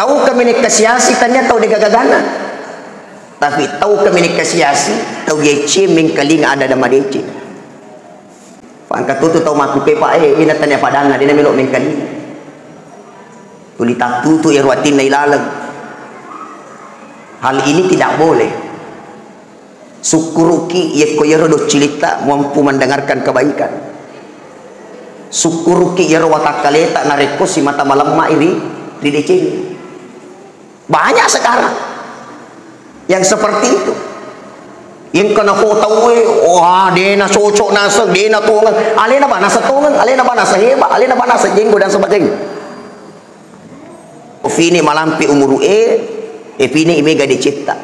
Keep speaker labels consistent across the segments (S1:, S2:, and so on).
S1: Tahu kami ni kasiasi tanya tahu dia gagana. Tapi tahu kami ni kasiasi tahu gece mengkaling ada dama dece. Pangkat tu tahu maku pepa ina tanya padanga dia melok mengkaling. Tuli tatu tu irwatin na ilalag. Hal ini tidak boleh. Syukuruki ye koyero do cilita mampu mendengarkan kebaikan. Syukuruki ye watakaleta nareko si mata malam iri di DC. Banyak sekarang yang seperti itu. Yang kena ko tahu wah dia na cocok nasa dia na tungan alena ba nasa tungan alena ba nasa heba alena ba nasa jenggo dan sebagainya. Fini malampi umuru fini imega dicipta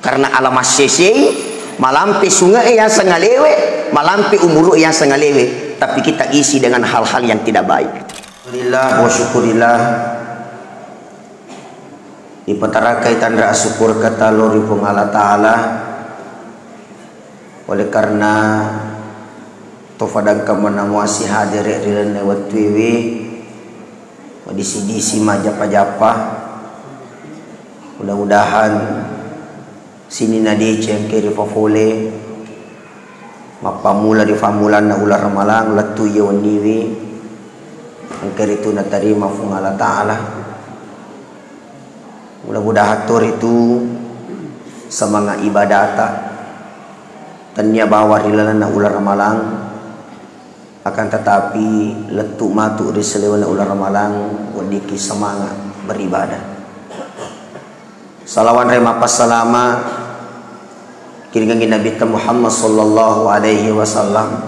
S1: karena alamas sesei malampi sungai yang sengalewe malampi umuru yang sengalewe tapi kita isi dengan hal-hal yang tidak baik. Alhamdulillah wa syukurillah dipetarakai tanda syukur kata lori Allah Ta'ala oleh karena tofadang kamana muasi hadir rilana watwiwi disi-disi majapa-japa mudah-mudahan sini nadi cengkeri fafole mapamula di famulan na ular ramalang latu yawaniwi angkeri itu na tarima fung Allah Ta'ala. Mudah-mudahan tur itu semangat ibadata tanya bawa rilana na ular ramalang akan tetapi letuk matu di selewana ular ramalang wadiki semangat beribadah. Salawan remapas salama kiringan Nabi Muhammad sallallahu alaihi wasallam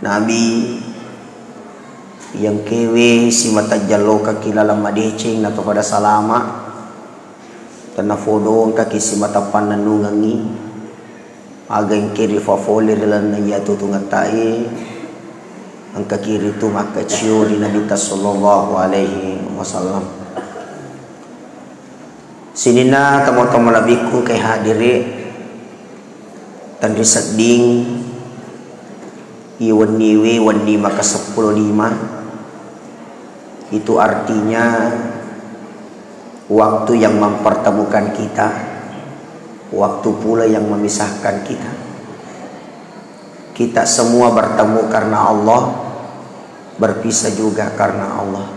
S1: Nabi yang kewe si mata jalo kaki lalam madeceng na kepada salama tanah fodong kaki si mata pananungangi agang kiri fafoli rilan na yatu tungatai ang kakiri tu maka ciuri Nabi sallallahu alaihi wasallam. Sinina tamu-tamu labiku kay hadiri tan risading iwan niwi wani maka 10:5 itu artinya waktu yang mempertemukan kita, waktu pula yang memisahkan kita. Kita semua bertemu karena Allah, berpisah juga karena Allah.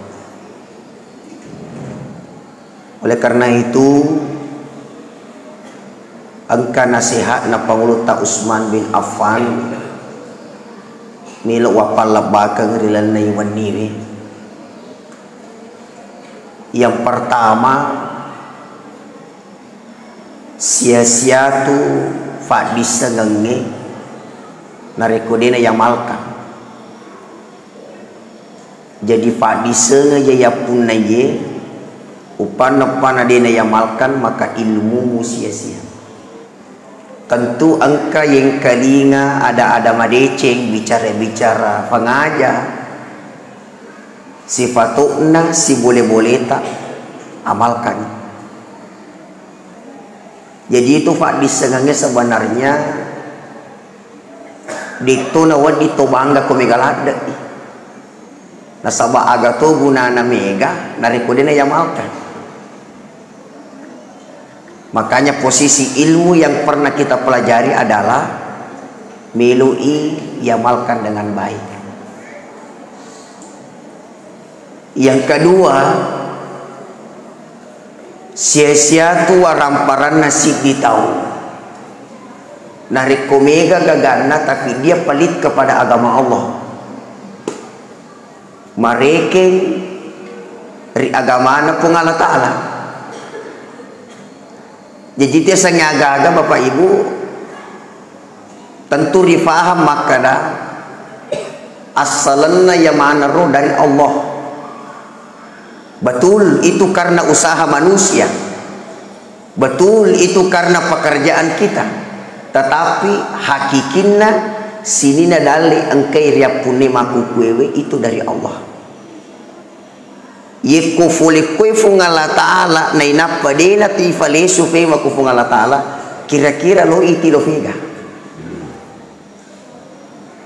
S1: Oleh karena itu angka nasihat na Panguluta Utsman bin Affan mila wapal labakang rilanay waniwi. Yang pertama sia-sia tu fadisa ngenge narekodena yang malka. Jadi fadisa ngejaya punna ye upana dena yang malkan maka ilmu sia-sia. Tentu angka yang kalinga ada madeceng bicara-bicara pengaja sifatuna si boleh-boleh tak amalkan. Jadi itu fadis sengangnya sebenarnya dito na wad dito bangga ko megalada nasaba aga to guna na mega narikode na yamalkan. Makanya posisi ilmu yang pernah kita pelajari adalah milui yamalkan dengan baik. Yang kedua sia-sia tu waramparan nasib ditau narik komega gagana tapi dia pelit kepada agama Allah. Mereka ri agama na pung Allah Ta'ala. Jadi dia sengaga Bapak Ibu tentu difaham makna asalanna yamana roh dari Allah. Betul itu karena usaha manusia, betul itu karena pekerjaan kita, tetapi hakikinna sinina dali engkai ria pune maku kuewe itu dari Allah. Ye kufuli kuefu ngala Ta'ala naina padena ti falesu fe makufu ngala Ta'ala kira-kira lo iti lo fega.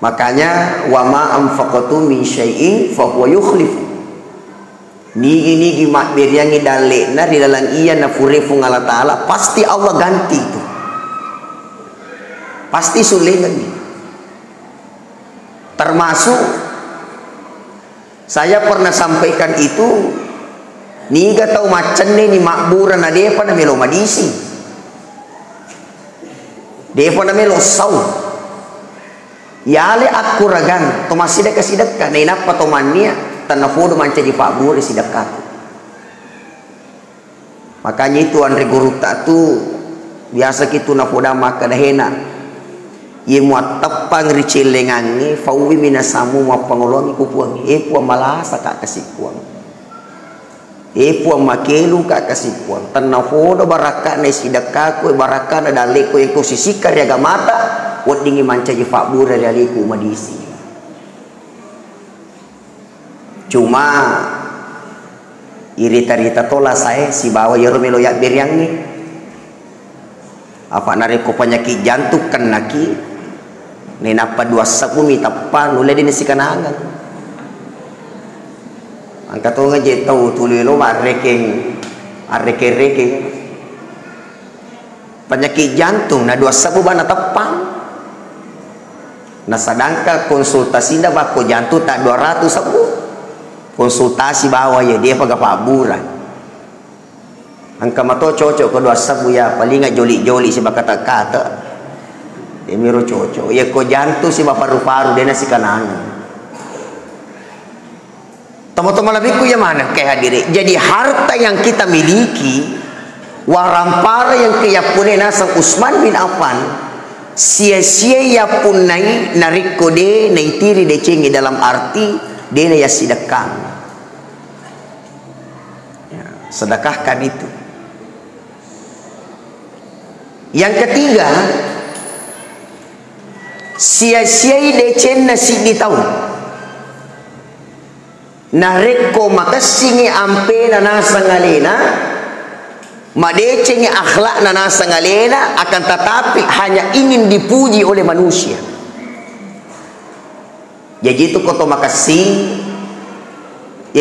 S1: Makanya wa ma anfaqatu min syai'in fa huwa yukhlifu. nigi mak beriangi dalekna di dalam iya na furefu ngala ta'ala, pasti Allah ganti itu, pasti sulengan. Termasuk saya pernah sampaikan itu, niga tahu macan ni makburan na depa na melo madisi, depa na melo sau yale aku ragan to masih dak kasidakka na inapa to mania tanafodo manca di Pak Bur sidakkaku. Makanya itu Andre Guruta tu biasa kitu nafoda maka dahena ye muat tepang ricelengangi fawi minasamu ma pangolongi kupuang puang malasa ka kasikuang puang makelu ka kasikuang tanafodo baraka na sidakkaku baraka na daleko yang kusisika ya gamata wad dingi manca di Pak Bur daliku madisi. Cuma irita-rita tola saya si bawa yeromelo yak beriang ni apa nareko penyakit jantung kan naki nenapa dua sapu mi tapan ulai dini si kanangan angkat tu ngaje tau tulilo arrekeng penyakit jantung na dua sapu bana tapan na sedangkan konsultasi nda bako jantung tak 200 sapu konsultasi bawa ya dia pakai paburan angka mato cocok kedua sabu ya paling nggak joli si bakata kata dia miro cocok ya ko jantung si paru-paru dia nasi kanan teman-teman lebihku ya mana kayak hadiri jadi harta yang kita miliki warampara yang kayapune nasang Usman bin Affan sia-sia ya pun nai nariko de naitiri de cengi dalam arti dia ya sedekah sedekahkan itu. Yang ketiga, sia-siai decen nasi di tahun nareko makasingi ampe na nasa ngalena madecengi akhlak na nasa ngalena akan tetapi hanya ingin dipuji oleh manusia. Jadi itu koto makasih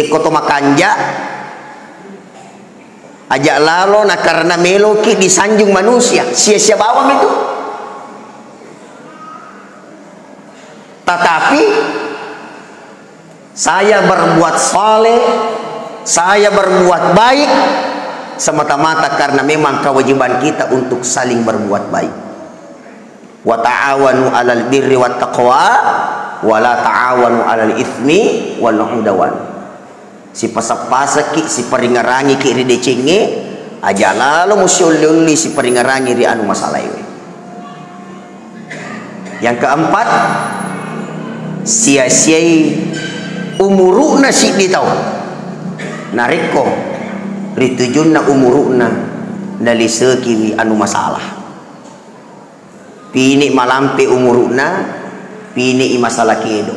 S1: koto makanja ajak lalo na karena meloki disanjung manusia sia-sia bawang itu. Tetapi saya berbuat saleh, saya berbuat baik semata-mata karena memang kewajiban kita untuk saling berbuat baik. Wa ta'awanu 'alal birri wat taqwa wa la ta'awanu 'alal itsmi wal 'udwan. Si pasak-pasaki si peringarangi ki ri decenge aja lalu musyulli si peringarangi ri anu masalah iwe. Yang keempat, sia-siai umuruna si ditau nariko ritujunna umuruna dari seki anu masalah pini malampe umuruna pini masalah kedo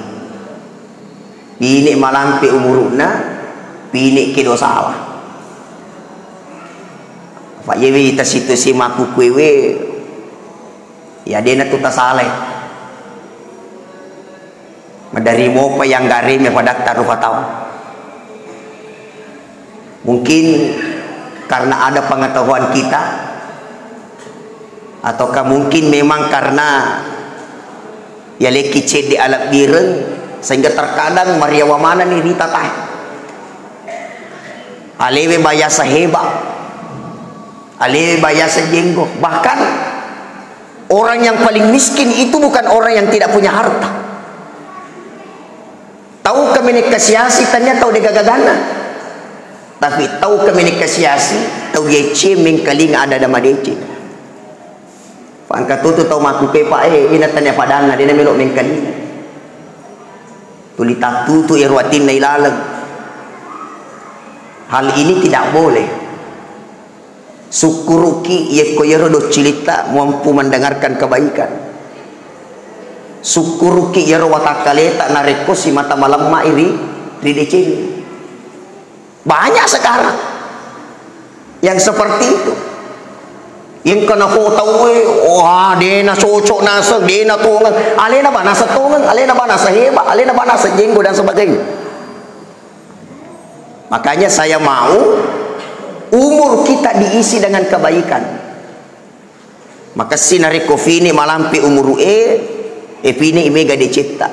S1: pini malampe umuruna pini kedo salah pak yewi ta situ si maku kwewe ya dena tuta saleh dari mo pa yang garim ya pada taruh tahu mungkin karena ada pengetahuan kita ataukah mungkin memang karena ya leki ced di alat direng sehingga terkadang Maria Wamana nih ditatah alewe bayasa hebat alewe bayasa jenggo bahkan orang yang paling miskin itu bukan orang yang tidak punya harta. Tahu komunikasi tanya tahu dia gagana tapi tahu komunikasi tahu dia cemeng kaling ada nama dia pangkat tu tahu maku pepa ina tanya padana dia melok mengkali tuli tatu tu irwatin na ilalag. Hal ini tidak boleh. Syukuruki ye koyerodo cilita mampu mendengarkan kebaikan. Syukuruki yero watakaleta nareko si mata malam mairi rideceni. Banyak sekarang yang seperti itu. Yang kena ko tawe wah dena cocok nasa dena tungan alena ba nasa tungan alena ba nasa heba alena ba nasa jenggo dan sebagainya. Makanya saya mau umur kita diisi dengan kebaikan. Maka sinari kofini malampi umur epini imega dicipta.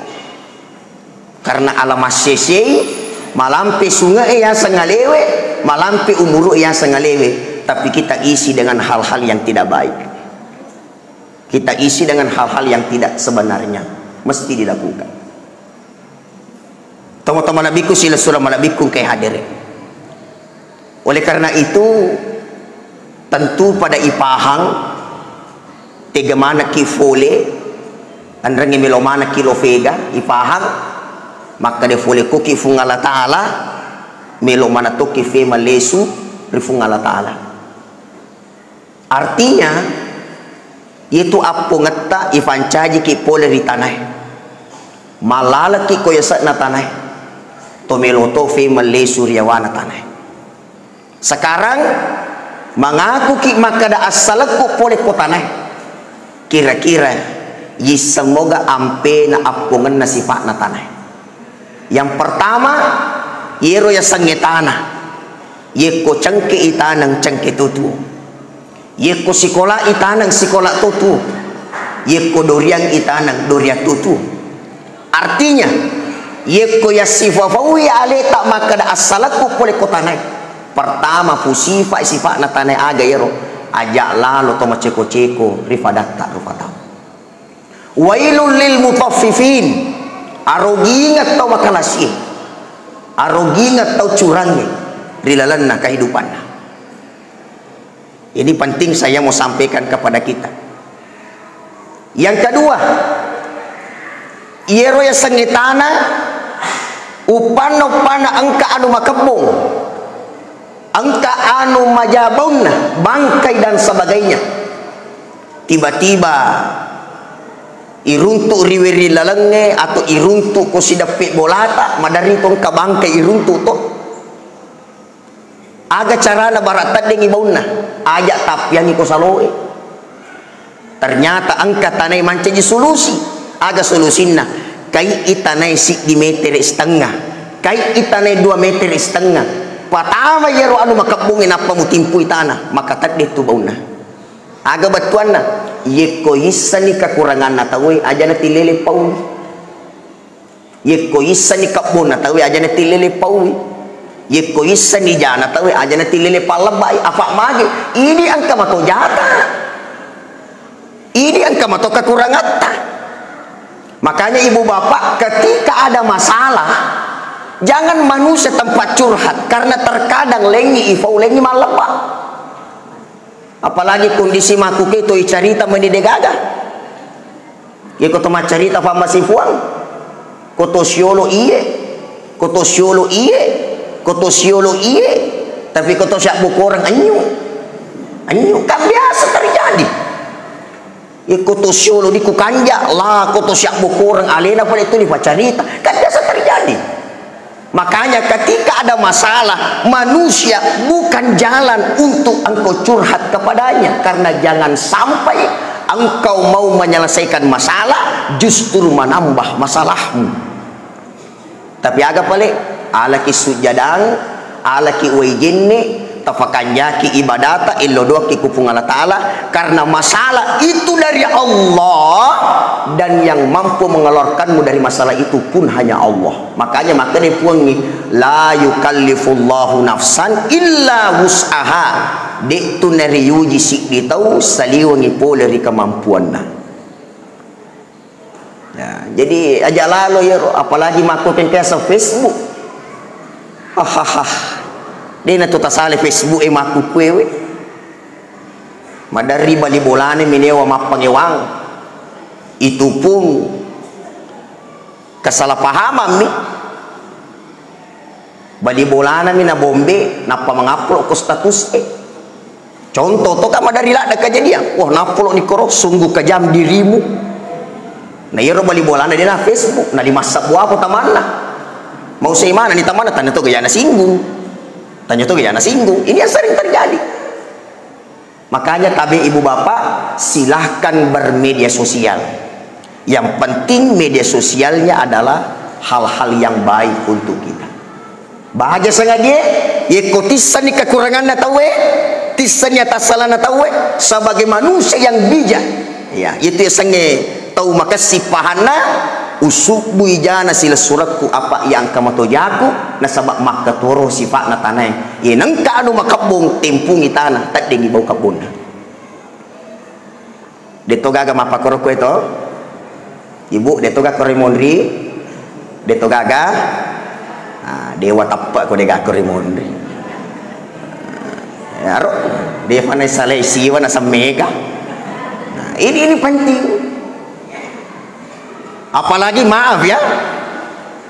S1: Karena alamas sesei malampi sungai yang sengalewe, malampi umur yang sengalewe. Tapi kita isi dengan hal-hal yang tidak baik. Kita isi dengan hal-hal yang tidak sebenarnya mesti dilakukan. Teman-teman nabiku sila surah nabiku kayak hadir. Oleh karena itu tentu pada ipahang tiga mana ki fole andrangi melo mana ki lofega ipahang maka de fole ko ki fungala taala melo mana to ki fe malesu rifungala taala. Artinya itu apa ngeta ifancaji ki pole di tanah malala ki koyasa na tanah tomeloto fe male suryawana tanah. Sekarang mengaku ki makada asalaku pole ko tanah. Kira-kira yi semoga ampe na apungan na sifat na tanah. Yang pertama yero ya sangetana ye ko cengke itanang cengke tutu, ye ko sikola itanang sikola tutu, ye ko doriang itanang doria tutu. Artinya yeko ya sifafawi ale tak makada asalaku pole ko tanay. Pertama sifat na tanay aga yero ajak lalo to maceko-ceko rifadatta rufatau. Wailul lil mutaffifin, arogingat tau makalasi, arogingat tau curangi rilalan na kehidupan. Ini penting saya mau sampaikan kepada kita. Yang kedua, yero ya sengitana upana angka anu makepung, angka anu majabun, bangkai dan sebagainya. Tiba-tiba iruntuk riwiri lalenge atau iruntuk ko sidapit bolata madari tong ka bangkai iruntuk to. Aga carana barat dengi baunna ajak tapiangi ko saloe. Ternyata angka tanai mancaji solusi. Aga solusinna kai itanai si di meter setengah, kai itanai 2 meter setengah. Patama yero anu makabungin apa mutimpu tanah maka tadi tu bauna. Aga batuanna ye ko isani kekurangan natawi aja na tilele paui. Ye ko isani kabun natawi aja na tilele paui. Ye ko isani jana tawi aja na tilele palabai apa magi. Ini angka mato jata. Ini angka mato kekurangan. Makanya ibu bapak ketika ada masalah jangan manusia tempat curhat karena terkadang lengi ifau lengi malepa. Apalagi kondisi maku itu cerita mendidegaga. Ya koto cerita fama sifuang. Koto siolo iye. Koto siolo iye. Koto siolo iye. Tapi koto siap buku orang anyu. Anyu kan biasa terjadi. Ikutu syulu di kukanja lah koto siap bukurang alena pada itu di cerita kan biasa terjadi. Makanya ketika ada masalah manusia bukan jalan untuk engkau curhat kepadanya, karena jangan sampai engkau mau menyelesaikan masalah justru menambah masalahmu. Tapi agak balik alaki sujadang alaki wajinni tafakanjaki ibadata illodoa ki kupung Allah Ta'ala, karena masalah itu dari Allah dan yang mampu mengeluarkanmu dari masalah itu pun hanya Allah. Makanya puangi la yukallifullahu nafsan illa wus'aha diktu nari yuji sik ditau saliwangi pole ri kemampuanna. Ya, jadi aja lalu ya apalagi makutin kesa Facebook. Hahaha. Dia na tuta sale Facebook maku kwewe madari bali bolane minewa mapangewang itu pun kesalahpahaman mi bali bolana mi na bombe napa mengupload ke status contoh to ka madari la da kejadian wah napolo ni koro sungguh kejam dirimu na yero bali bolana dia na Facebook na dimasak buah apa tamanna mau say mana ni tamanna tanya to gaya na singgung. Tanya tuh gak singgung. Ini yang sering terjadi. Makanya tabi ibu bapak silahkan bermedia sosial. Yang penting media sosialnya adalah hal-hal yang baik untuk kita. bahagia sangat dia iko tisan ni kekurangan na tahu tisan ni atas salah na tahu sebagai manusia yang bijak ya itu yang sange tahu maka sipahana usuk buijana sila suratku apa yang kamu tojaku na sabak makatoro sifat na tanay inang kaano makabong tempungi tanah tak dengi bau kabun deto gaga mapakoro ko ito ibu deto gaga korimondri deto gaga dewa tapak ko dega korimondri aro dia panai saleh siwa na sa mega ini penting apalagi maaf ya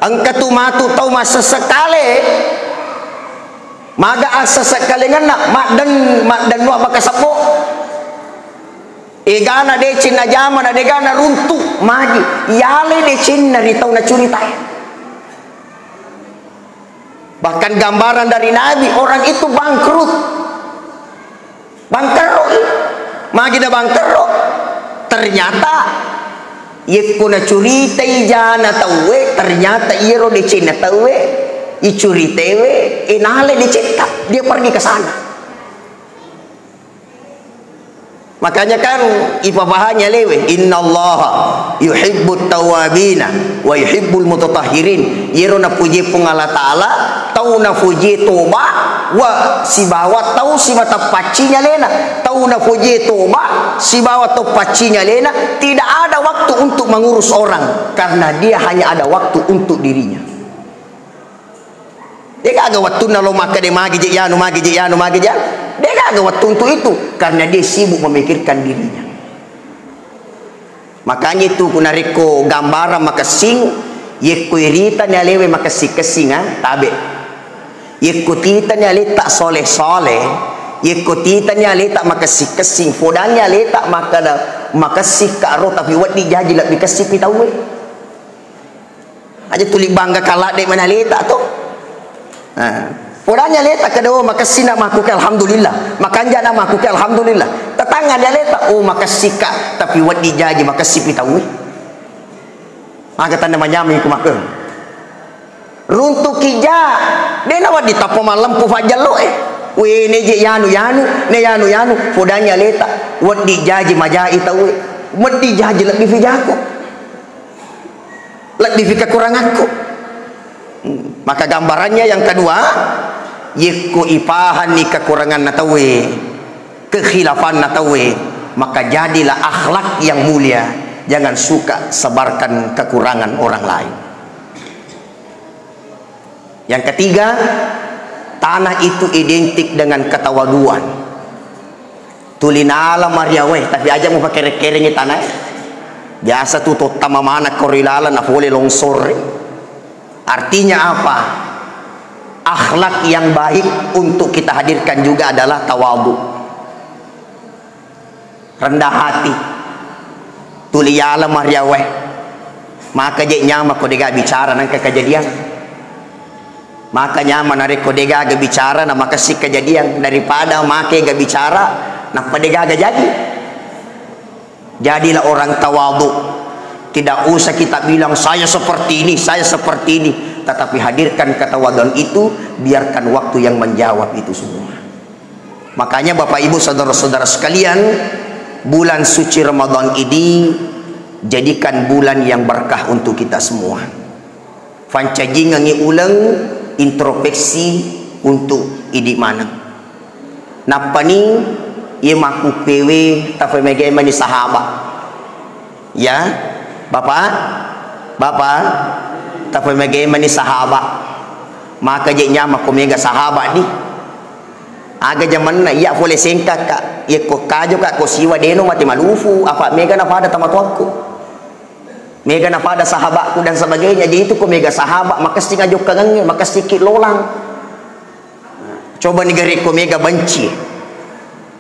S1: angka tu matu tahu masa sekali maga asa sekali ngana mak dan wa makasapo egana de cina jama na degana runtuh magi yale de cina ri tahu na curita bahkan gambaran dari Nabi orang itu bangkrut magi dah bangkrut ternyata ikuna curita ijana tahu ternyata iro de cina tahu icurita inale dicetak dia pergi ke sana makanya kan ipabahannya lewe innallaha yuhibbut tawabina wa yuhibbul mutatahhirin iro na puji pung Allah Ta'ala tahu na puji toba wa si bawa tahu si mata pacinya lena tahu na puji toba si bawa to pacinya lena tidak ada waktu untuk mengurus orang karena dia hanya ada waktu untuk dirinya dia kagak waktu na lo maka de magi je yanu magi je yanu magi je dia kagak waktu untuk itu karena dia sibuk memikirkan dirinya makanya itu kuna reko gambaran makasing yeko irita ni alewe makasih kesinga tabe yeko tita ni ale tak soleh yeko tita ni ale tak makasih kesing fodanya ale tak makasih karo tapi wat di jaji lak dikasih pitawe aja tulik bangga kalak dek mana ale tak tu podanya letak kedua makasih nak maku ke alhamdulillah makanja nak maku ke alhamdulillah tetangga dia letak oh makasih kak tapi wat dijaji makasih pitawi maka tanda manyami ku makan runtuk kija dia nak wat ditapa malam pu fajal lo we ne je yanu podanya letak wat dijaji majai tawi wat dijaji lak di fijaku lak di kekuranganku maka gambarannya yang kedua yiku ipahan ni kekurangan natawe kekhilafan natawe maka jadilah akhlak yang mulia jangan suka sebarkan kekurangan orang lain yang ketiga tanah itu identik dengan ketawaduan tulinala mariawe tapi aja mau pakai rekeringnya tanah biasa tuh tamamana korilala na boleh longsor artinya apa? Akhlak yang baik untuk kita hadirkan juga adalah tawadhu, rendah hati, tuliyala maryaweh. Maka je nyama kodega bicara nang kejadian. Maka nyama narik kodega bicara na makasih kejadian daripada make ga bicara na kodega jadi. Jadilah orang tawadhu. Tidak usah kita bilang saya seperti ini, tetapi hadirkan ketawaduan itu, biarkan waktu yang menjawab itu semua. Makanya Bapak Ibu saudara-saudara sekalian, bulan suci Ramadan ini jadikan bulan yang berkah untuk kita semua. Fancaji ngangi ulang introspeksi untuk idik mana. Napa ni ia maku pewe tafemege mani sahabat. Ya, Bapak tapi bagaimana sahabat maka je nyama ko mega sahabat ni aga zaman na iya boleh sengkak kak ya ko kajo kak ko siwa deno mati malufu apa mega na pada tamatuanku mega na pada sahabatku dan sebagainya jadi itu ko mega sahabat maka singajo kangen maka sikit lolang coba negeri ko mega benci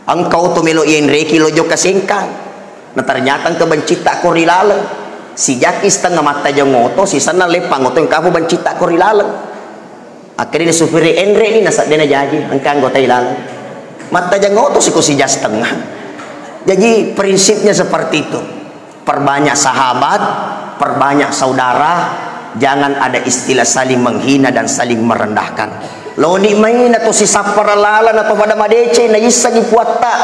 S1: engkau to melo yen reki lojo kasengkang na ternyata kebenci tak ko rilalang si jaki setengah mata jangoto si sana lepang ngoto yang kamu bencita korilalang akhirnya supiri Andre ini nasak dena jadi angka anggota hilang mata jangoto si jas setengah jadi prinsipnya seperti itu perbanyak sahabat perbanyak saudara jangan ada istilah saling menghina dan saling merendahkan. Lo ni main atau si saparalalan atau pada madece na isa ni puata.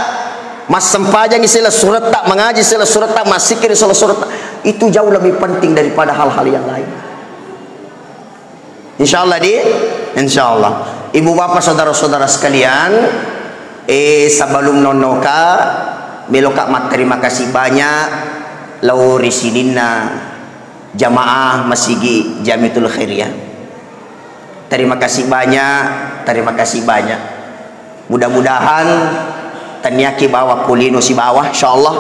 S1: Mas sempajang istilah surat tak, mengaji istilah surat tak, masikir istilah surat tak. Itu jauh lebih penting daripada hal-hal yang lain. Insyaallah insyaallah. Ibu bapak saudara-saudara sekalian, sebelum nonoka meloka mat terima kasih banyak lau risidinna jamaah Masjid Jamiatul Khairiyah. Terima kasih banyak. Mudah-mudahan tanyaki bawa kulino si bawah insyaallah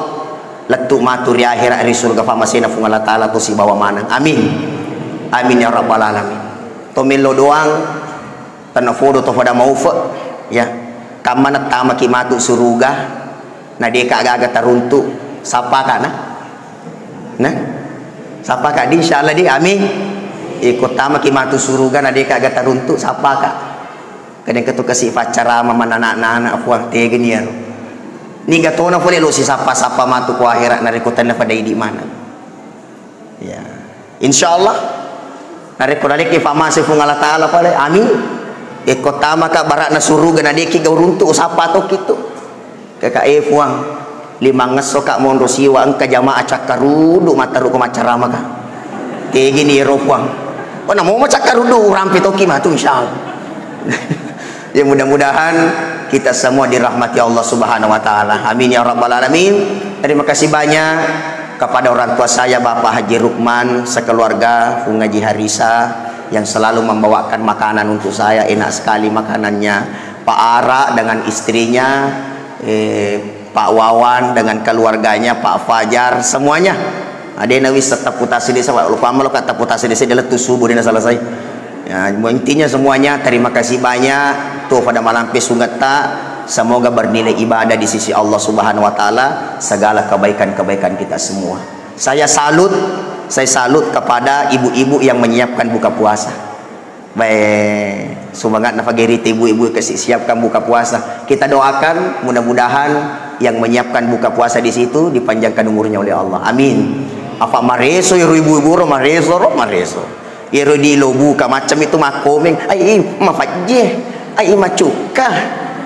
S1: letuk maturi akhirat di surga fa masina fung Allah taala tu si bawah manang. Amin. Amin ya rabbal alamin. To melo doang tanah fodo to pada maufa ya. Kamana tamaki matu suruga na dia kagak taruntu sapa kana. Nah. Sapa ka di insyaallah di amin. Ikut tama kimatu suruga na dia kagak taruntu sapa ka. Kadang ketu kasih pacara mama anak-anak puang tegen ya. Ni gatona pole lo si sapa-sapa matu ku akhirat na rekutan na pada di mana. Ya. Insyaallah narekodalik ifamasi fung Allah taala pale amin. Ikut tama ka barak na suruga na dia ki gauruntu sapa to kitu. Kaka puang lima ngeso kak mondo siwa engka jamaah cakarudu mataru ko macarama ka. Tegen ni ropuang. Oh, mau cakarudu rampi toki mah tu insyaallah. Ya mudah-mudahan kita semua dirahmati Allah Subhanahu wa taala. Amin ya rabbal alamin. Terima kasih banyak kepada orang tua saya Bapak Haji Rukman sekeluarga Fungaji Harisa yang selalu membawakan makanan untuk saya. Enak sekali makanannya. Pak Ara dengan istrinya, Pak Wawan dengan keluarganya, Pak Fajar, semuanya. Ada nawis tetap putasi desa, lupa malu kata putasi desa dia letus subuh dia selesai. Ya, intinya semuanya terima kasih banyak tuh pada malam pesungata. Semoga bernilai ibadah di sisi Allah Subhanahu wa taala segala kebaikan-kebaikan kita semua. Saya salut kepada ibu-ibu yang menyiapkan buka puasa. Baik, semangat nafagiri ibu-ibu kasih siapkan buka puasa. Kita doakan mudah-mudahan yang menyiapkan buka puasa di situ dipanjangkan umurnya oleh Allah. Amin. Apa mareso ibu-ibu mareso iro di lobu ka macam itu makomeng ai mafajje ai macuka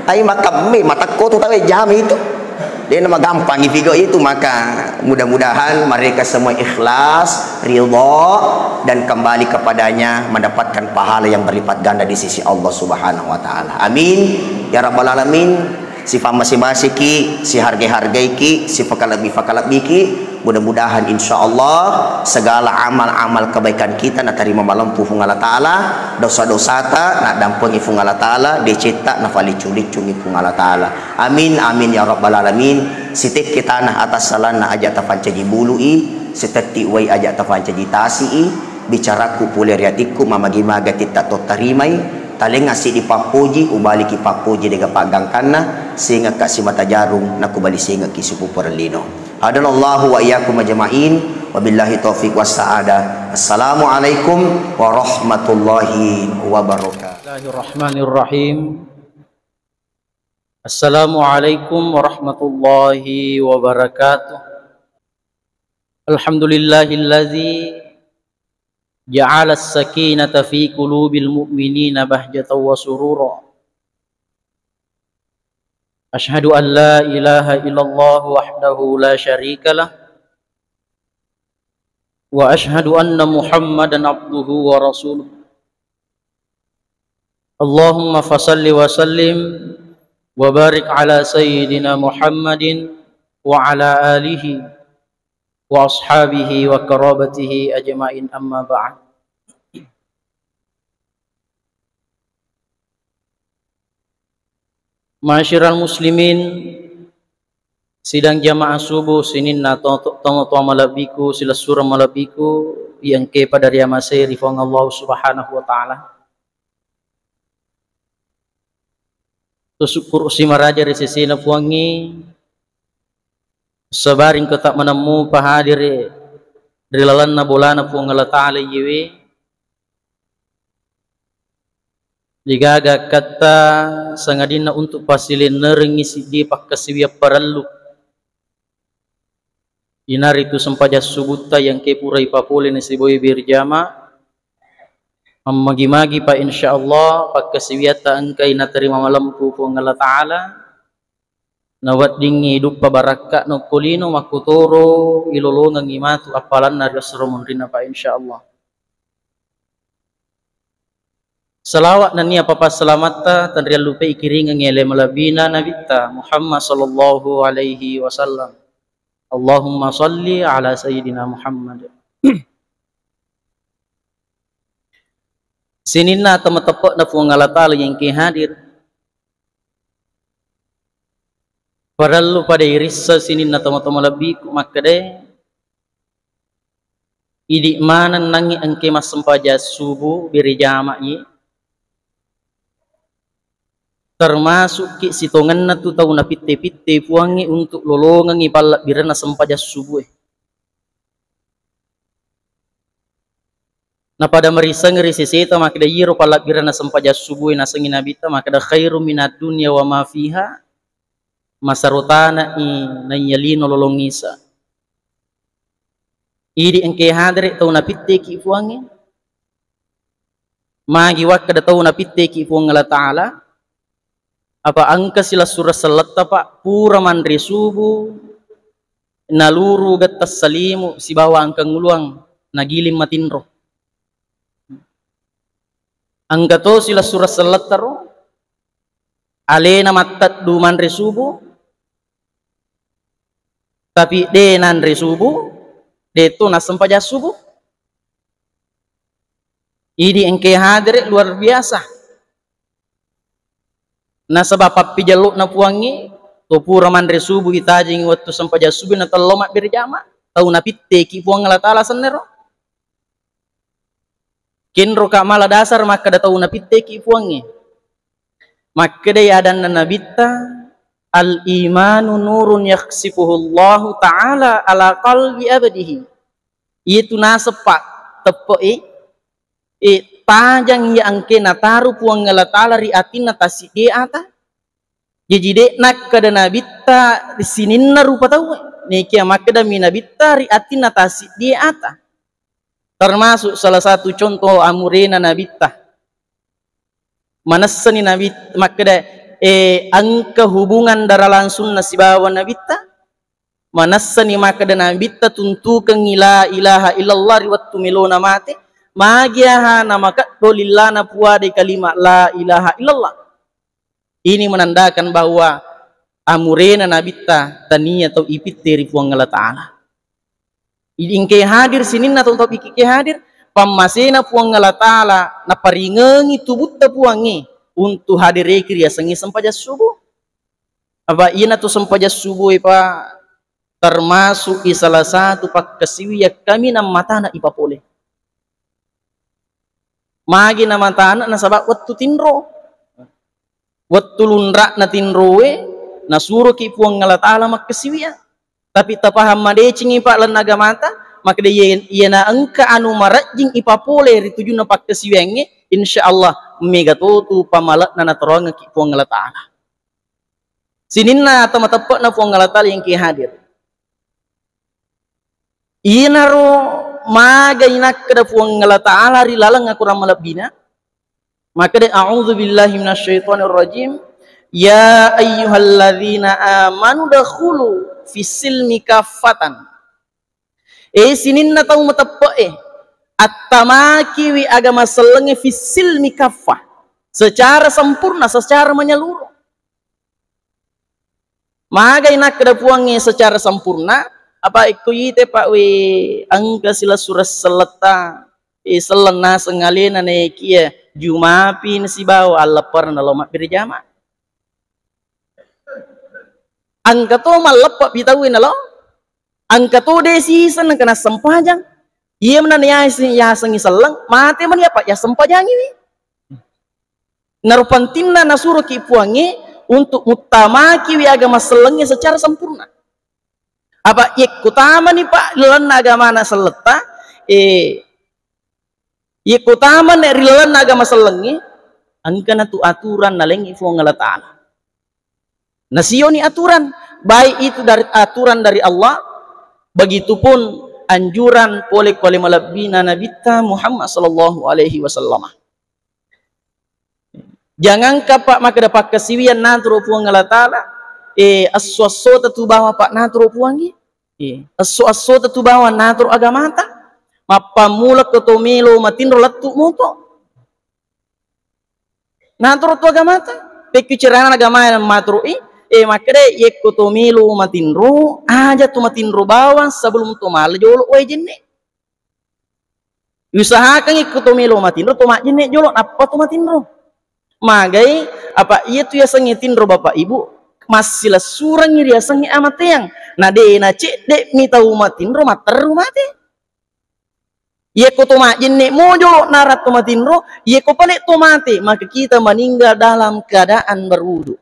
S1: ai makame matako tu tahu jam itu dia nama gampang ifigo itu. Maka mudah-mudahan mereka semua ikhlas ridha dan kembali kepadanya mendapatkan pahala yang berlipat ganda di sisi Allah Subhanahu wa taala. Amin ya rabbal alamin. Si famasi-masi ki, si hargai-hargai ki, si fakalabi ki. Mudah-mudahan insyaallah segala amal-amal kebaikan kita na terima malampu fung Allah taala, dosa-dosa ta na dampungi fung Allah taala, deceta na fali culik-culik fung Allah taala. Amin amin ya rabbal alamin. Sitik kita na atas salan na aja tafanca di bului, sitati wai aja tafanca di tasi, bicaraku puleriatiku mamagi-maga tita to tarimai. Taling ngasih di papuji ubali ki papuji dega pagangkanna sehingga kasih mata jarum nak kubali sehingga ki supu perlino. Hadallahu wa iyyakum ajma'in wabillahi taufiq wassaada. Assalamualaikum warahmatullahi wabarakatuh.
S2: Bismillahirrahmanirrahim. Assalamualaikum warahmatullahi wabarakatuh. Alhamdulillahillazi ja'ala as-sakinata fi qulubil mu'minina bahjatan wa surura. Ashhadu an la ilaha illallah wahdahu la syarika lah wa ashhadu anna Muhammadan abduhu wa rasuluh. Allahumma fasalli wa sallim wa barik ala sayyidina Muhammadin wa ala alihi wa ashabihi wa karabatihi ajma'in amma ba'd. Ma'asyiral muslimin, sidang jamaah subuh sinin na tomo malabiku sila surah malabiku yang ke pada riamasay rifong Allah Subhanahu wa ta'ala. Tusukur si maraja resisi na puangi sabaring ko tak menemu pahadir dari lalan na bolana po ng Allah Ta'ala yiwi ligaga kata sangadin na untuk pasilin nerengis di pakkasiwya parallu inari tu sempaja subuta yang kepurai papuli ni si boy birjama Memagi-magi pa insyaallah pagkasiwiyata angkay na terima malampu po ng Allah Ta'ala nawat dingi hidup pa baraka no kulino makuturo ilulungang imatu apalan na rasramun rin na pa insyaallah. Salawat na niya papasalamata tanriyan lupa ikiring ang ele malabina nabita Muhammad sallallahu alaihi wasallam. Allahumma salli ala sayyidina Muhammad. Sinin na tamatapok na po ang alatala yung kihadir. Paralu pada irisa sinin na tamatama-labi kumakade. Idi manan nangi ang kimas sempaja subuh birijama ye. Termasuk ki sitongan na tu tau na pitte-pitte puangi untuk lolongan ipalak birana sempaja subuh. Na pada marisa ngerisi seta makada yiro palak birana sempaja subuh na sengin nabita makada khairu minad dunya wa ma fiha masarutana na yalino lolongisa. Idi engke hadre tau na pitte ki puangi. Magi wakada tau na pitte ki puang Allah Ta'ala. Apa angka sila surah salat pa pura mandri subuh naluru gatas salimu si bawa angka nguluang nagilim matinro. Angka to sila surah salat taro alena matat du mandri subuh tapi de nandri subuh de to na sempaja subuh. Ini engke hadir luar biasa. Na sabab pijaluk na puangi to pura mandre subuh itajing waktu sempaja subuh na talomak berjama tau na pitte ki puang Allah Ta'ala sennero kinro ka mala dasar maka da tau na pitte ki puangi maka da yadan na nabita al imanu nurun yaksifuhu Allah Ta'ala ala qalbi abdihi itu na sepak tepo tajang ya angke nataru puang Allah Ta'ala ri atina tasi de ata jadi de nak kada nabita di sinin na rupa tau ni kia makada minabita ri atina tasi de ata termasuk salah satu contoh amurena nabita manasani nabita makada angka hubungan darah langsung nasibawa nabita manasani makada nabita tuntukan la ilaha illallah riwattu milona mate magiaha namaka dolillana puade kalimat la ilaha illallah. Ini menandakan bahwa amurena nabita tania atau ipit dari puang Allah Ta'ala. Ingke hadir sinin atau topik ke hadir pamasena puang Allah Ta'ala na paringengi tubutta puangi untuk hadir kriya sengi sempaja subuh. Apa ina tu sempaja subuh ipa termasuk di salah satu pak kesiwiya kami nam matana ipa pole. Magi nama tanah na sabab waktu tinro waktu lunrak na tinrowe na suruh ki puang Allah Ta'ala makasiwiya tapi tapaham madecing ipa lan nagamata maka dia iya na angka anu marajing ipa pole rituju na pakasiwiyange insyaallah mega tu pamalat na natorong ki puang Allah Ta'ala sinin na atau matapak na puang Allah Ta'ala yang ki hadir iya naro maga inak kada puang Allah Ta'ala rilalang aku ramalabina maka de a'udzu billahi minasyaitonir rajim ya ayyuhalladzina amanu dakhulu fisilmi kaffatan sinin na tau matappa at-tamaki wi agama selenge fisilmi kaffah secara sempurna secara menyeluruh maga inak kada puange secara sempurna apa ikuyite pak we angka sila surah seleta selena sengalena ne kia jumapi si bawa Allah pernah lomak berjama angka to malepak bitawin lo angka to desi sen kena sempajang iya menan ya sengi selang mate man ya pak ya sempajang ini narupantinna nasuru ki puangi untuk mutamaki wi agama selengnya secara sempurna apa ikutama nih pak lelan agama na seleta ikutama nih lelan agama selengi angkana tu aturan nalengi fuang Allah Ta'ala nasioni aturan baik itu dari aturan dari Allah begitupun anjuran pole kole malabina nabita Muhammad sallallahu alaihi wasallam. Jangan kapak maka dapat kasiwian natro puang Allah Ta'ala aswaso tu bawa pak natro puangi aswaso tu bawa natro agamata mapamula ketomelo matinro latu moto natro tu agamata pekiceranan agama yang matro makade ye ketomelo matinro aja tu matinro bawa sebelum tu mal jolo oi jenne usahakan ikut ketomelo matinro tu mak jenne jolo apa tu matinro magai apa iya tu ya sangitin ro bapak ibu masih lah surang iri ya sangi amat yang nade na cek dek mi tahu matin ro materu mate iya ko to mak jenne mojo narat to matin ro iya ko panek to mate maka kita meninggal dalam keadaan berwudu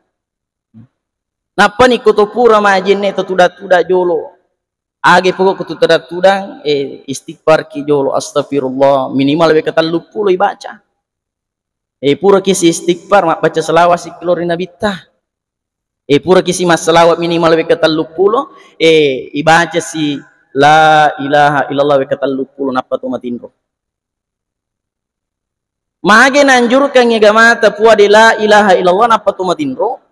S2: napa ni ko to pura ma jenne to tuda jolo age pokok ko tudang istighfar ki jolo astagfirullah minimal we kata 30 baca pura kisi istighfar mak baca selawat si keluarin nabita pura kisi mas selawat minimal we kata 30 ibaca si la ilaha illallah we kata 30 napa tu matinro mage nanjurkan ngegamata puade la ilaha illallah napa tu matinro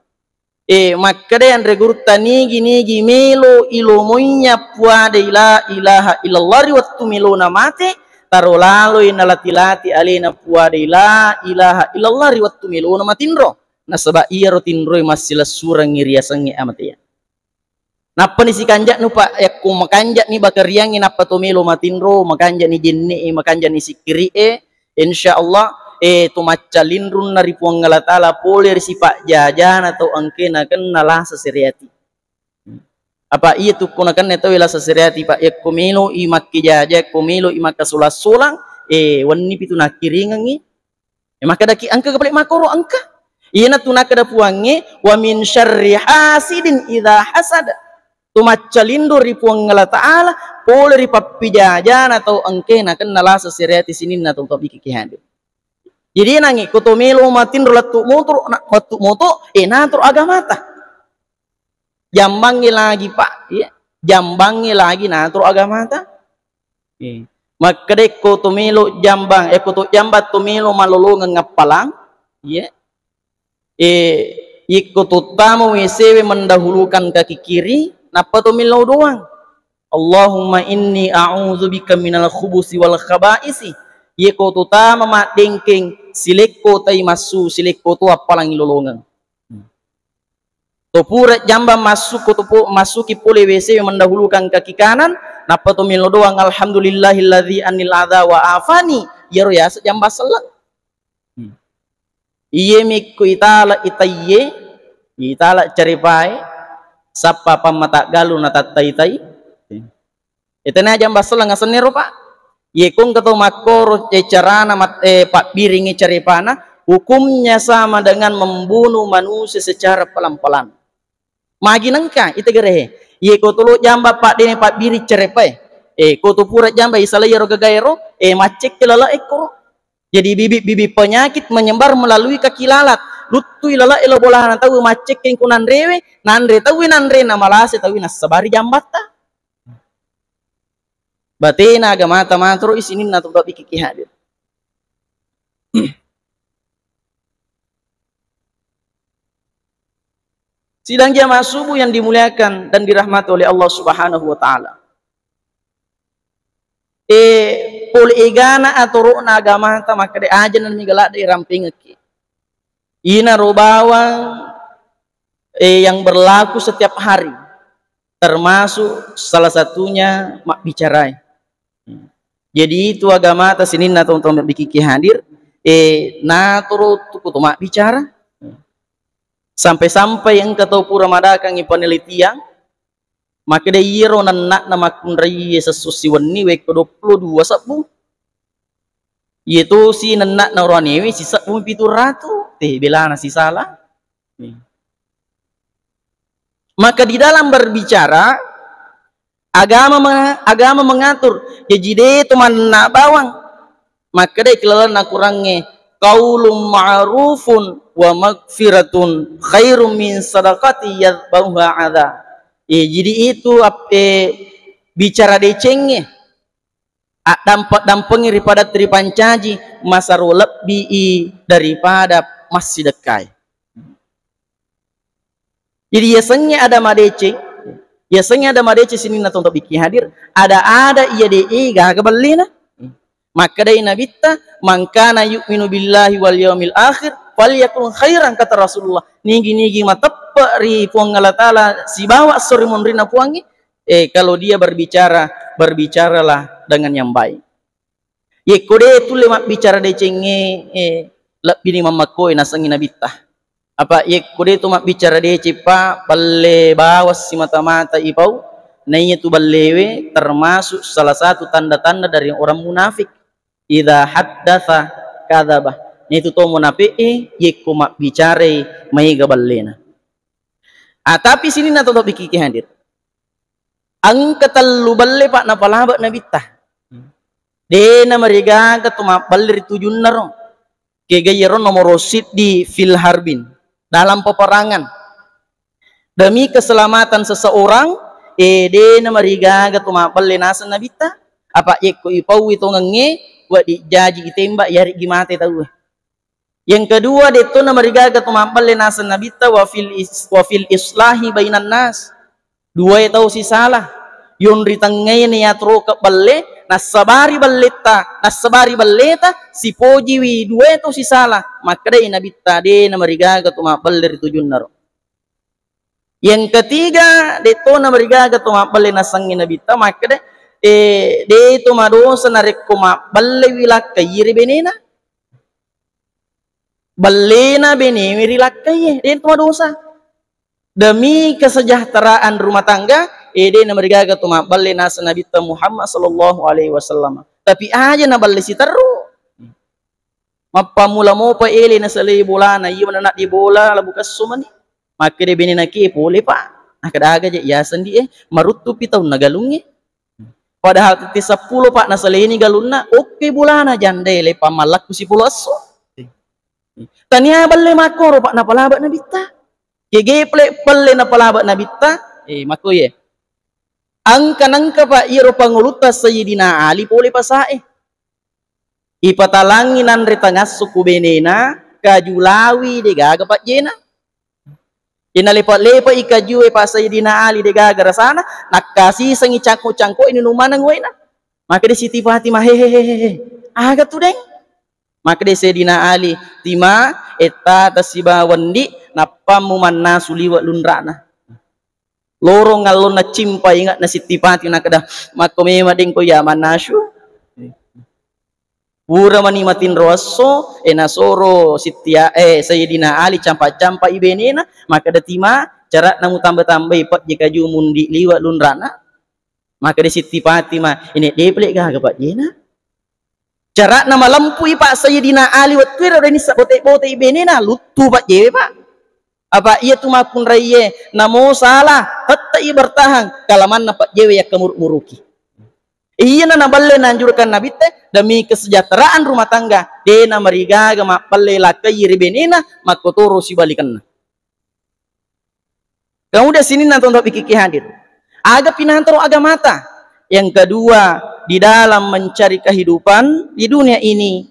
S2: makade andre gurtani gini melo ilomonya puade la ilaha illallah riwattu melo namate taro lalo inalati-lati alina puade la ilaha illallah riwattu miluna matinro nasaba iya rotinro masila surang ngiriasangi amatiya napa ni si kanjak nu pak yakku makanjak ni bakariangi napa to milo matinro makanjak ni jenne makanjak ni sikiri insyaallah tu macalindrun nari puang Allah Ta'ala poler si pak jajan atau angkena kenala seseriati apa iya tu kunakan neto wela seseriati pak ya komelo imak jaja komelo imak kasulas sulang wani pitu nakiringangi maka daki angka kebalik makoro angka iya na tunakada puange wa min syarri hasidin idza hasada tu macalindo ri puang Allah Ta'ala pole ri pappi jajan atau angkena kenala seseriati sinin na tu topiki kihandu jadi nangi kotomelo matin rolatu motor nak watu moto natur agamata jambangi lagi pak jambangi lagi natur agama ta maka deko tumilo jambang to jambat tumilo malolongan ngapalang ikut tamu wesewe mendahulukan kaki kiri napa tumilo doang Allahumma inni a'udzubika minal khubusi wal khaba'isi ikut tama mak dengking sileko tai masu sileko tu apalang ilolongan topura jamba masuki pule WC mendahulukan kaki kanan napa to milo doang alhamdulillahilladzi anil adza wa afani yaro ya jamba selang iye mikku itala itaye itala caripai sapa pamata galu na tatai itena jamba selang asenero pak ye kung kato makoro carana pak biringi caripana hukumnya sama dengan membunuh manusia secara pelan-pelan magi nangka ite gerehe ye kotolo jamba pak dene pak biri cerepe koto pura jamba isala yaro gagaero macek kelala ekor jadi bibi penyakit menyebar melalui kaki lalat lutu ilala elo bola tahu macek keng kunan rewe nandre tahu nandre na malase tahu nasabari jambata batena agama tamantro isinin na tumba pikiki hadir sidang jamaah subuh yang dimuliakan dan dirahmati oleh Allah Subhanahu wa taala. Pol egana atau rohna agama ta makade ajan dan migala de ramping ki. Ina robawang yang berlaku setiap hari. Termasuk salah satunya mak bicarai. Jadi itu agama ta sinin na teman-teman bikiki hadir na turut kutu mak bicara. Sampai-sampai yang kata pura madakang penelitian maka dia yero nak nama kunrai sesusi wani wek 22 sabu yaitu si nenak narani si sabu pitu ratu bela nasi salah maka di dalam berbicara agama mengatur jadi teman nak bawang maka dia kelelahan kurangnya qaulun ma'rufun wa magfiratun khairum min sadaqati yadbauha adha jadi itu bicara decengnya dampak dampeng daripada tripancaji masaru lebih daripada masih dekai. Jadi biasanya ada madece sini na tonton bikin hadir, ada iya de gak kebelina. Maka dari Nabi ta, man kana yu'minu billahi wal yaumil akhir falyakul khairan, kata Rasulullah. Nigi mateppa ri puang Allah taala si bawa sori monrina puangi, kalau dia berbicaralah dengan yang baik. Ye kode itu lemak bicara de cenge lebih ni mamakoi nasangi Nabi ta. Apa ye kode itu mak bicara de cepa balle bawas si mata-mata ipau, nanya tu ballewe termasuk salah satu tanda-tanda dari orang munafik. Idza haddatsa kadzaba. Itu to munafik ye ko mak bicare mai gaballena. Tapi sini na to bikiki hadir. Ang katallu balle pak na palaba na bitta. Dena mariga ka tuma balle tujun naro. Kegayero nomor rosid di fil harbin. Dalam peperangan. Demi keselamatan seseorang, dena mariga ka tuma balle nasan na bitta. Apa ye ko ipau itu ngenge wa dijaji itembak yari gimate tahu. Yang kedua deto na marigaga tumampal lenasan nabita wa fil islahi bainan nas. Dua tahu si salah. Yun ritangay niya tro ka balle nasabari balleta si poji wi dua tahu si salah. Maka dai nabita de na marigaga tumampal rito junnaro. Yang ketiga deto na marigaga tumampal lenasang nabita maka dai de itu madosa narik kuma balle wilak kayiri benena ballena bene wirilak kaye de itu madosa demi kesejahteraan rumah tangga de na marigaga tuma balle nasa Nabi Muhammad sallallahu alaihi wasallam. Tapi aja na balle si terru mapamula mo pa ele na sali bola na iya nak di bola labukas sumani maka de bene na ki pole pa akadaga je ya sendi marutu pitau nagalungi. Padahal titi 10 pak nasalini galunna oke bulana jandele pamalak ku si pulo aso. Tania balle makoro pak na palabat na bitta. Gegeple balle na palabat na bitta. Mako ye. Ang kanangka pa iro panguluta Sayyidina Ali pole pasae. Ipatalanginan retangas suku benena kajulawi de gaga pak jena. Inalipat-lepa ikajuwe pa Sayyidina Ali de gagara sana nakasi sangi cangko-cangko ini numanang wena. Maka de Siti Fatimah hehehe aga tu deng. Maka de Sayyidina Ali tima eta tasiba wandi napamu manna suliwa lunrana. Lorong ngalon na cimpa ingat na Siti Fatimah kada makomema deng ko ya manasyu. Pura manimatin rosso nasoro sitia Sayyidina Ali campa-campa ibenena maka datima cara namu tambah-tambah ipat jika jumundi liwat lunrana maka di Siti Fatimah ini deplek gak pak jena cara nama lampu pak Sayyidina Ali waktu itu ini bote ibenena lutu pak jewe pak apa iya tu makun raye namo salah hatta ia bertahan kalaman na pak jewe ya kemuruk-muruki. Iya na balle nanjurkan Nabi teh demi kesejahteraan rumah tangga dena marigaga mapalle lakai ribenena makotoro si balikan. Kemudian sini nanti untuk pikir hadir. Aga pinantaro agamata. Yang kedua di dalam mencari kehidupan di dunia ini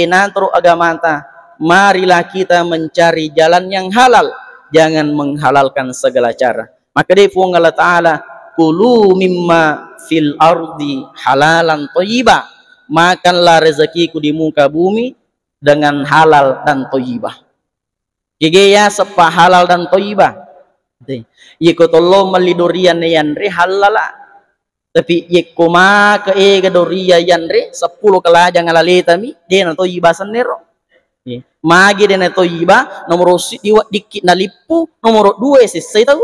S2: nantaro agamata. Marilah kita mencari jalan yang halal, jangan menghalalkan segala cara. Maka dia fuang Allah Taala kulu mimma fil ardi halalan thayyibah, makanlah rezekiku di muka bumi dengan halal dan thayyibah. Gegeya sepa halal dan thayyibah. Yeko tollo malidorian yanre halala. Tapi yeko ma ke gadoria yanre 10 kala jangan laletami den thayyibah sanero. Magi den thayyibah nomor diwat dikit na lipu nomor 2 sisay tahu.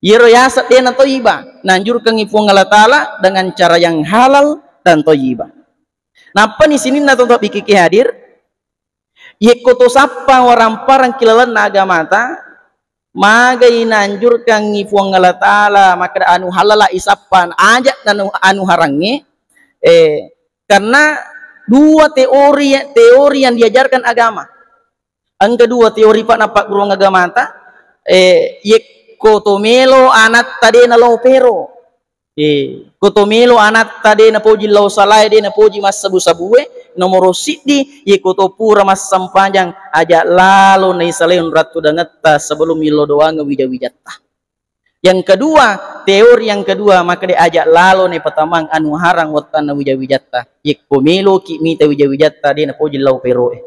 S2: Yero yasat dena thayyibah nanjurkan ipuang Allah Taala dengan cara yang halal dan thayyibah. Napa ni sini na tonton pikiki hadir yekoto sapa orang parang kilalan naga mata magai nanjurkan ipuang Allah Taala maka anu halala isapan ajak dan anu harangi karena dua teori yang diajarkan agama. Ang kedua teori pak napak guru agama ta kotomelo anak tadi nalo pero Kutomilo anak tadi na puji lau salai de na puji mas sabu-sabue nomor sidi ye kuto pura mas sampajang ajak lalu na isaleun ratu dangetta sebelum milo doang wija-wijatta. Yang kedua, teori yang kedua maka dia ajak lalu nih petamang anu harang watan na wija-wijatta. Ye kumilo ki mita wija-wijatta de na puji lau peroe.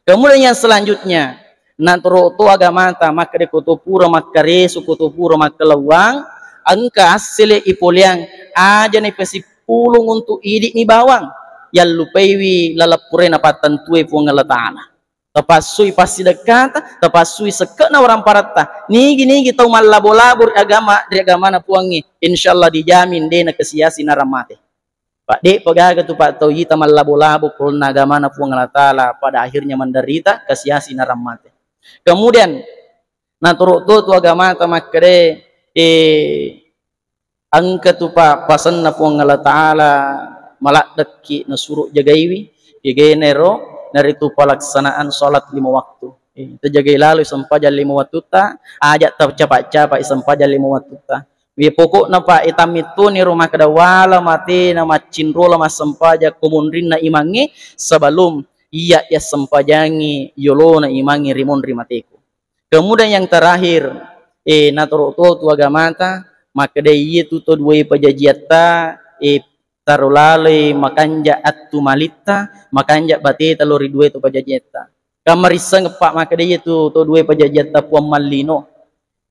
S2: Kemudian yang selanjutnya natoro to agama ta maka dia kuto pura makaresu kuto pura makalawang angka asile ipoliang aja nih pesipulung untuk idik ni bawang yang lupaiwi lalapure na patantue puang Allah Ta'ala tapasui pasti dekat tapasui seket na orang parata nigi tau malabor-labor agama dari agama na puangi insyaallah dijamin de na kesiasi na ramate Pak Dek pagaga tu Pak tau yita malabor-labor kul na agama na puang Allah Ta'ala pada akhirnya menderita kesiasi na ramate kemudian naturo tu agama ta makre angka tu pa pasan na puang Allah Ta'ala malak deki na suruh jagaiwi genero dari tu pelaksanaan salat 5 waktu itu jagai lalu sampaja 5 waktu ta ajak ta capak-capak sampaja 5 waktu ta pokok na pa itam itu ni rumah kedawala mati na macin rola mas sampaja kumunrin na imangi sebelum iya ya sampajangi yolo na imangi rimon rimateku kemudian yang terakhir natoro tu agama ta maka dia itu to dua pajajiata tarulale makanja attu malita makanja bate talori dua to pajajiata kamarisang pak maka dia itu to dua pajajiata puam malino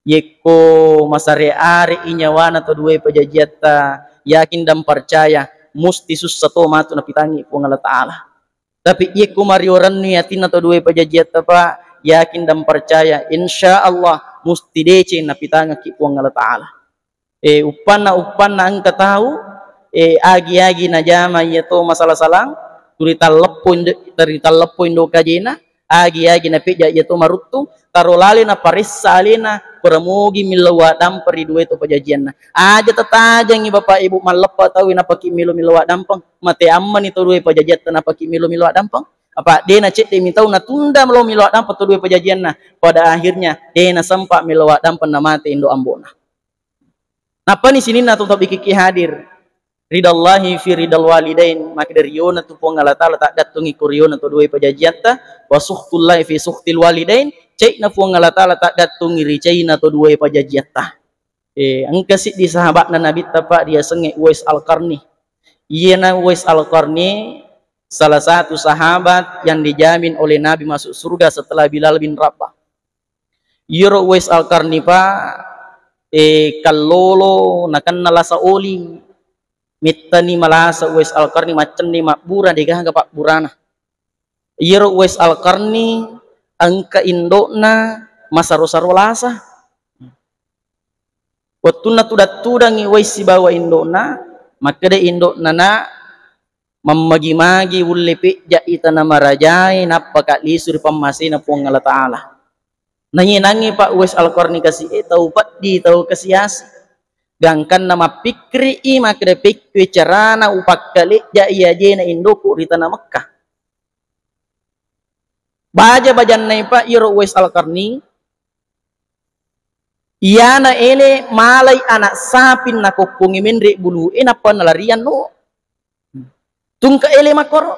S2: yeko masare are inyawana to dua pajajiata yakin dan percaya musti sussato matu na pitangi puang Allah Ta'ala tapi yeko marioran niatin to dua pajajiata pak yakin dan percaya insya Allah musti dece na pitanga ki puang Allah Ta'ala upana angka tahu agi na jama yato masalah salang turita lepo indo kajena agi na peja yato marutu tarolale na parissa alena peramugi milawa damperi dua itu pajajian na aja tatajang bapak ibu malepa tahu na paki milawa dampang mate amman itu dua pajajian na paki milawa dampang apa dia na cek demi tahu na tunda melo milawa dampang tu dua pajajian na pada akhirnya dia na sampak milawa dampang na mate indo ambona apa ni sini na tetap ikiki hadir ridallahi fi ridal walidain maka dari yona tu puang Allah Ta'ala tak datungi kuriona tu dua pajajian ta wa suhtullahi fi suhtil walidain cek na puang Allah Ta'ala tak datungi ricaina tu dua pajajian ta angka si di sahabat na nabi tapak dia sengek Uwais Al-Qarni iya na Uwais Al-Qarni salah satu sahabat yang dijamin oleh Nabi masuk surga setelah Bilal bin Rabah yiro Uwais Al-Qarni pak kalolo nakan nalasa oli mitani malasa Uwais Al-Qarni macam ni makbura degah pak burana yiro Uwais Al-Qarni angka indokna masaro-saro lasa waktu na tudangi Uwais si bawa indokna maka de indokna na memagi-magi wulepe jaita nama rajai napa kak lisur pamasi na puang Allah Ta'ala nangi Pak Uwais Al-Qarni kasih tahu pak di tahu kesiasi gangkan nama pikri maka de pikri carana upak kali jaya jena indoku di tanah Mekah baja-bajan nai Pak Iro Uwais Al-Qarni iana ele malai anak sapin na kokungi menre bulu enapa nalarian no tungka ele makoro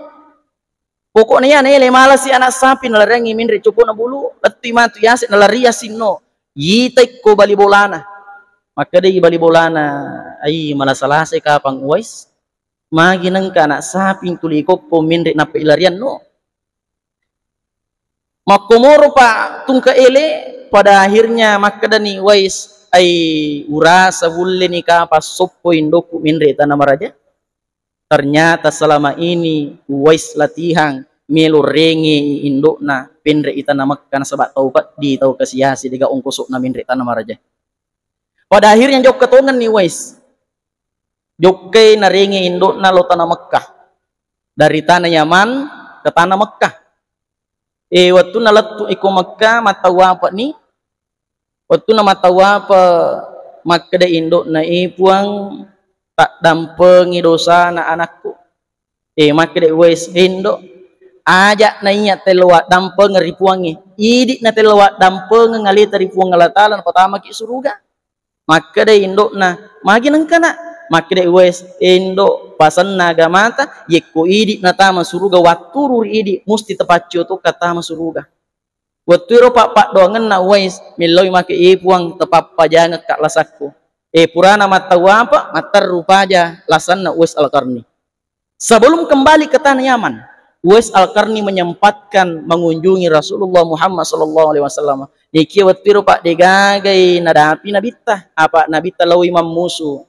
S2: pokoknya ele malas si anak sapi nalarangi minre cukup na bulu leti matu yasit nalaria sinno yitek ko bali bolana maka dei bali bolana ai malasalase kapang Uwais magi nang anak sapi tuli ko minre na pilarian no makomoro pa tungka ele pada akhirnya maka dani Uwais ai urasa bulle ni kapas soppo indoku minre tanah maraja ternyata selama ini Uwais latihan melu rengi indokna pinre ita namakkan sabat taubat di tau kesiasi diga ongkosok na minre tanah maraja pada akhirnya jok ketongan ni Uwais jokke na rengi indokna lo tanah Mekkah dari tanah Yaman ke tanah Mekkah waktu na latu iko Mekkah matawa apa ni waktu na matawa apa maka de indokna ipuang tak dampengi dosa na anakku maka de Uwais indok ajak na inya telawat dampeng ripuangi idik na telawat dampeng ngalita ripuang Allah Ta'ala pertama ki suruga maka dai indok na magi nang kana maka dai wes indok pasan naga mata yekko idi na tama suruga waturu idi musti tepaccio to kata masuruga waturo pak doangan na wes miloi make ipuang tepap pajanga kak lasakku purana mata apa matar rupaja lasan na wes Al-Qarni. Sebelum kembali ke tanah Yaman, Uwais Al-Qarni menyempatkan mengunjungi Rasulullah Muhammad SAW. Niki watiro pak degagai nadapi nabita, apa nabita lawi imam musuh.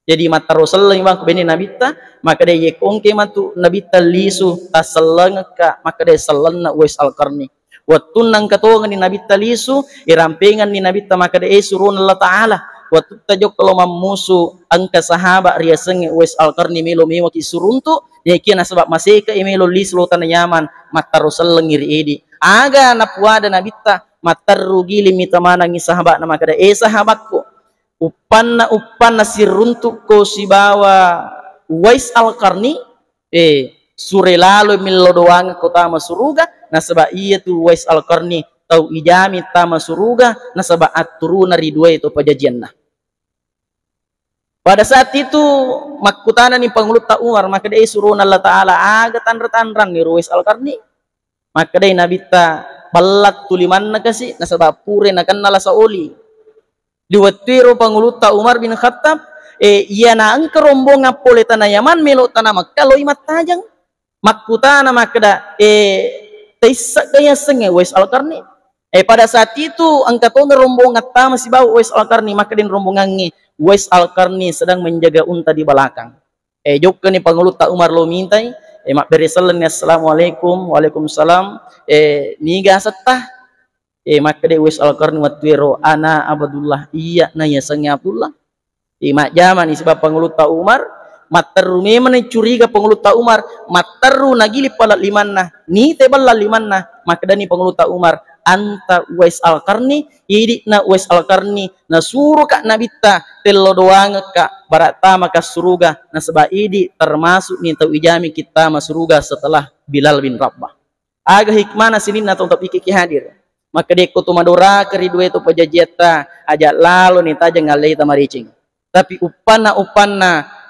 S2: Jadi mata Rasulullah imam kubeni nabita, maka dia yekongke matu nabita lisu tasaleng ka, maka dia salana Uwais Al-Qarni. Waktu nang katongan ni nabita lisu, irampengan ni nabita maka dia surun Allah Taala. Waktu tajok kalau mamusu angka sahabat riaseng Uwais Al-Qarni melo mewa ki suruntu yakin sebab masih ke imelo lis lo tanah Yaman matar Rasul ngiri edi aga napuada nabita matar rugi limita mana ngi sahabat nama kada sahabatku upanna siruntu ko si bawa Uwais Al-Qarni sure lalu milo doang kota masuruga na sebab iya tu Uwais Al-Qarni tau ijami tama suruga na sebab aturuna ridua itu pajajian nah. Pada saat itu makutana ni Panglutta Umar maka dia suruh Allah Ta'ala aga tanrang ni Uwais Al-Qarni maka dia nabita balat tuliman na kasi nasabab pure na kan nala sa oli diwatiro Panglutta Umar bin Khattab iya na ang karombong nga pole tanah Yaman melo tanah Makkah lo imat tajang makutana maka da taisa gaya senge Uwais Al-Qarni pada saat itu ang katong rombongan tama si bawa Uwais Al-Qarni maka din rombongan ni Uwais Al-Qarni sedang menjaga unta di belakang. Jokka ni Panglutta Umar lo mintai, mak beresalan assalamualaikum, waalaikumsalam. Niga satah. Maka de Uwais Al-Qarni watwiro ana Abdullah iya na ya sang Abdullah. Mak jaman isbab Panglutta Umar mataru memang curiga Panglutta Umar mataru nagili pala limanna ni tebal limanna maka dani Panglutta Umar anta Uwais Al-Qarni idi na Uwais Al-Qarni na suruh kak nabita telo doang kak barata maka suruga na sebab idi termasuk ni tau ijami kita masuruga setelah Bilal bin Rabah aga hikmana sinin na tong topiki hadir maka dia kutu madora keridua itu pajajiata ajak lalu ni tajang ngalai tamaricing tapi upana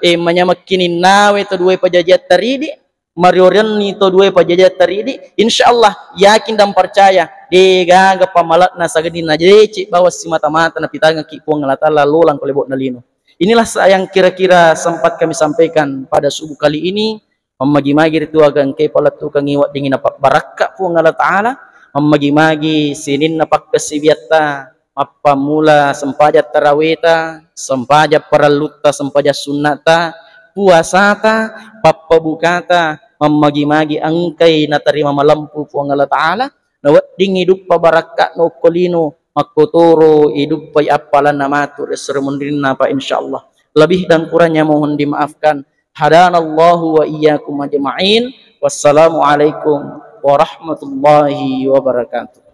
S2: menyamakinin nawe itu dua pajajiat taridi mariorian itu dua pajajiat taridi insyaallah yakin dan percaya degaga pamalat na sagadi na jeci bawa si mata-mata na pitanga kipuang ngatala lolang kolebok nalino. Inilah yang kira-kira sempat kami sampaikan pada subuh kali ini memagi-magi itu agang kepalat tukang iwat dingin napak barakka puang Allah Ta'ala memagi-magi sinin napak kesibiata apa mula sempajat taraweta sempajat paraluta sempajat sunnata puasata papa bukata memagi-magi angkai na terima malampu puang Allah Ta'ala na ding hidup pa baraka no kolino makotoro hidup pa apalan na matur seremundin na pa insyaallah lebih dan kurangnya mohon dimaafkan hadanallahu wa iyyakum ajma'in wassalamu alaikum warahmatullahi wabarakatuh.